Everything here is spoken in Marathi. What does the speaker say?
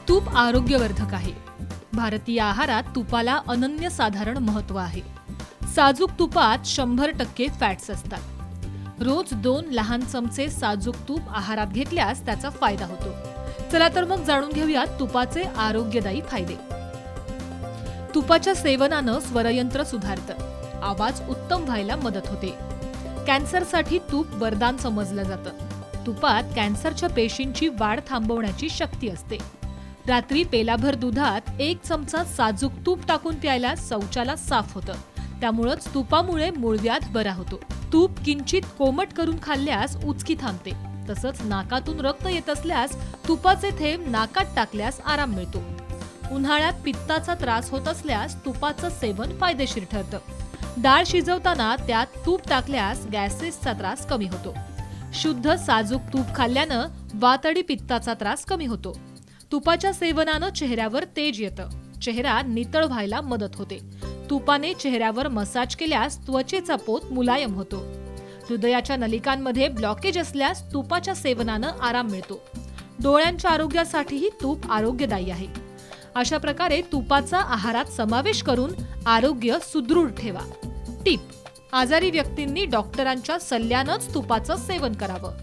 तूप आरोग्यवर्धक आहे. भारतीय आहारात तुपाला अनन्यसाधारण महत्त्व आहे. साजूक तुपात 100% फॅट्स असतात. रोज 2 लहान चमचे साजूक तूप आहारात घेतल्यास त्याचा फायदा होतो. चला तर मग जाणून घेऊयात तुपाचे आरोग्यदायी फायदे. तुपाच्या सेवनानं स्वरयंत्र सुधारतं. आवाज उत्तम व्हायला मदत होते. कॅन्सरसाठी तूप वरदान समजलं जातं. तुपात कॅन्सरच्या पेशींची वाढ थांबवण्याची शक्ती असते. रात्री पेलाभर दुधात 1 चमचा साजूक तूप टाकून प्यायला शौचाला साफ होतं. त्यामुळेच तुपामुळे मूळव्याध बरा होतो. तूप किंचित कोमट करून खाल्ल्यास उचकी थांबते. तसंच नाकातून रक्त येत असल्यास तुपाचे थेंब नाकात टाकल्यास आराम मिळतो. उन्हाळ्यात पित्ताचा त्रास होत असल्यास तुपाचं सेवन फायदेशीर ठरतं. डाळ शिजवताना त्यात तूप टाकल्यास गॅसेसचा त्रास कमी होतो. शुद्ध साजूक तूप खाल्ल्यानं वातडी पित्ताचा त्रास कमी होतो. तुपाच्या सेवनानं चेहऱ्यावर तेज येतं. चेहरा नितळ व्हायला मदत होते. तुपाने चेहऱ्यावर मसाज केल्यास त्वचेचा पोत मुलायम होतो. हृदयाच्या नलिकांमध्ये ब्लॉकेज असल्यास तुपाच्या सेवनानं आराम मिळतो. डोळ्यांच्या आरोग्यासाठीही तूप आरोग्यदायी आहे. अशा प्रकारे तुपाचा आहारात समावेश करून आरोग्य सुदृढ ठेवा. टिप: आजारी व्यक्तींनी डॉक्टरांच्या सल्ल्यानंच तुपाचं सेवन करावं.